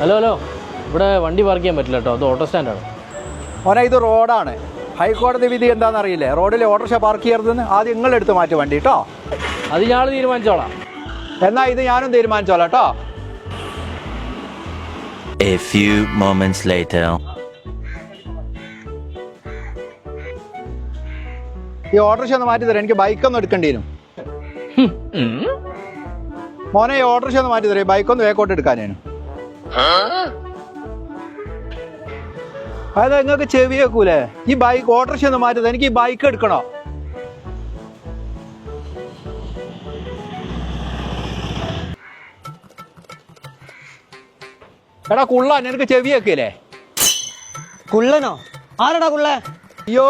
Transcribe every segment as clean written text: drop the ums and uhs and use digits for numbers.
Hello hello, ഇവിടെ വണ്ടി park ചെയ്യാൻ പറ്റില്ല കേട്ടോ, അത് ഓട്ടോ സ്റ്റാൻഡാണ്. മോനെ ഇത് റോഡാണ്. ഹൈക്കോടതി വിധി എന്താണെന്ന് അറിയില്ലേ? റോഡിൽ ഓട്ടോറിക്ഷ പാർക്ക് ചെയ്യരുതെന്ന്. ആദ്യം നിങ്ങളെടുത്ത് മാറ്റി വണ്ടി കേട്ടോ. അത് ഞാൻ തീരുമാനിച്ചോളാം. എന്നാൽ ഇത് ഞാനും തീരുമാനിച്ചോളാം കേട്ടോ. A few moments later. ഈ ഓട്ടോറിക്ഷ ഒന്ന് മാറ്റി തരാം, എനിക്ക് ബൈക്കൊന്നും എടുക്കേണ്ടി വരും. മോനെ ഈ ഓട്ടോറിക്ഷ ഒന്ന് മാറ്റി തരാം, ബൈക്കൊന്ന് വേക്കോട്ട് എടുക്കാനേനു. അതായത് നിങ്ങൾക്ക് ചെവി വെക്കൂലേ? ഈ ബൈക്ക് ഓട്ടോറിക്ഷ ഒന്ന് മാറ്റി തരാം, എനിക്ക് ഈ ബൈക്ക് എടുക്കണോ? എടാ കുള്ള, നിനക്ക് ചെവി വെക്കില്ലേ? കുള്ളനോ? ആരടാ കുള്ള? അയ്യോ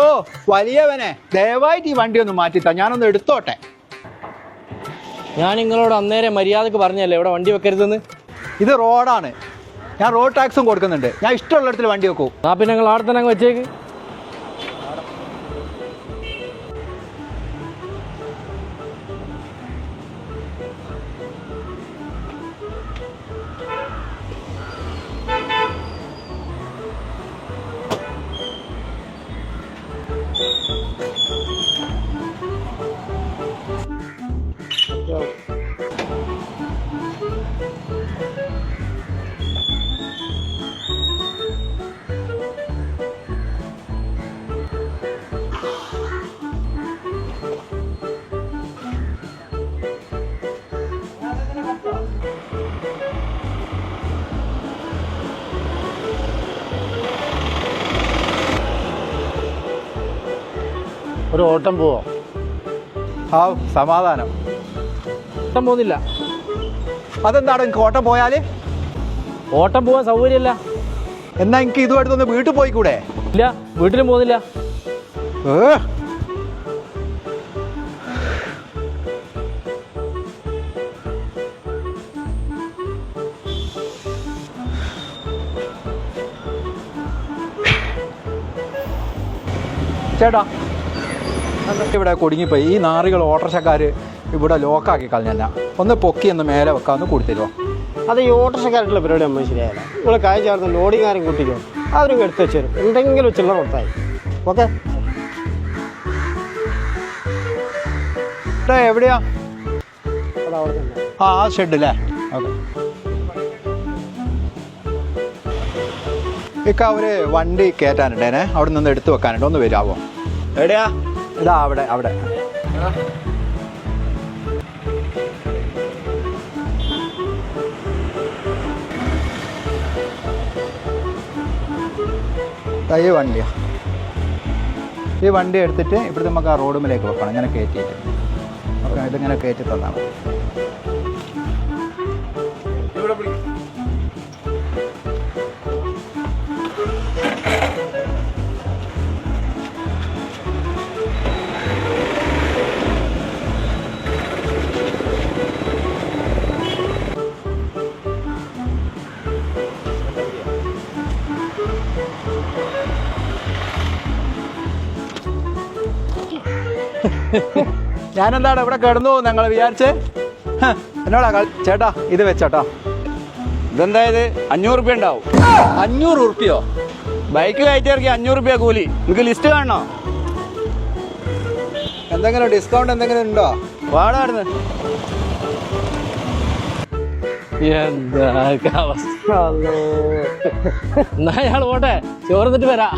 വലിയവനെ, ദയവായിട്ട് ഈ വണ്ടി ഒന്ന് മാറ്റിത്താ, ഞാനൊന്ന് എടുത്തോട്ടെ. ഞാൻ നിങ്ങളോട് അന്നേരം മര്യാദക്ക് പറഞ്ഞല്ലേ ഇവിടെ വണ്ടി വെക്കരുതെന്ന്. ഇത് റോഡാണ്, ഞാൻ റോഡ് ടാക്സും കൊടുക്കുന്നുണ്ട്. ഞാൻ ഇഷ്ടമുള്ളിടത്തിൽ വണ്ടി വെക്കൂ. ആ പിന്നെ നിങ്ങൾ അവിടെ തന്നെ അങ്ങ് വെച്ചേക്ക്. ഒരു ഓട്ടം പോവോ? ആ സമാധാനം. ഓട്ടം പോകുന്നില്ല. അതെന്താണ് എനിക്ക് ഓട്ടം പോയാല്? ഓട്ടം പോകാൻ സൗകര്യമില്ല. എന്നാ എനിക്ക് ഇതുമായിട്ടൊന്ന് വീട്ടിൽ പോയിക്കൂടെ? ഇല്ല, വീട്ടിലും പോകുന്നില്ല. ചേട്ടാ ഇവിടെ കുടുങ്ങിപ്പോയി. ഈ നാറികൾ ഓട്ടോറിക്ഷക്കാർ ഇവിടെ ലോക്കാക്കി കളഞ്ഞല്ല. ഒന്ന് പൊക്കി ഒന്ന് മേലെ വെക്കാമെന്ന് കൊടുത്തരുമോ? അത് ഈ ഓട്ടോറിക്ഷക്കാരായിട്ടുള്ള പരിപാടി നമ്മൾ ശരിയായില്ല. നിങ്ങൾ കാര്യം ചേർന്ന് ലോഡിങ്ങാരും കൂട്ടിക്കോ, അവരും എടുത്ത് വെച്ചേരും. എന്തെങ്കിലും ചില്ലറ കൊടുത്തായി. ഓക്കെ എവിടെയാ? അത് അവിടെ തന്നെ. ആ ഷെഡ് അല്ലേ? ഓക്കെ. ഇക്ക ഒരു വണ്ടി കയറ്റാനുണ്ടേനെ, അവിടെ നിന്ന് എടുത്തു വെക്കാനുണ്ട്, ഒന്ന് വരാമോ? എവിടെയാ? ഇതാ അവിടെ അവിടെ. ഈ വണ്ടിയാ. ഈ വണ്ടി എടുത്തിട്ട് ഇവിടുത്തെ നമുക്ക് ആ റോഡുമിലേക്ക് വെക്കണം, ഇങ്ങനെ കയറ്റിയിട്ട്. ഓക്കെ, ഇതിങ്ങനെ കയറ്റി തന്നാൽ മതി. ഞാനെന്താണ് ഇവിടെ കിടന്നു പോകും ഞങ്ങൾ വിചാരിച്ചേ? എന്നോടാ ചേട്ടാ ഇത് വെച്ചോട്ടോ. ഇതെന്തായത്? 500 റുപ്യ ഉണ്ടാവും. 500 ഉറുപ്പ്യോ? ബൈക്ക് കയറ്റി ഇറക്കി 500 റുപ്യ കൂലി. നിങ്ങൾക്ക് ലിസ്റ്റ് കാണണോ? എന്തെങ്കിലും ഡിസ്കൗണ്ട് എന്തെങ്കിലും ഉണ്ടോ? വാടാടുന്ന്. എന്താ അവസ്ഥ? എന്നാ അയാൾ പോട്ടെ, ചോർന്നിട്ട് വരാ.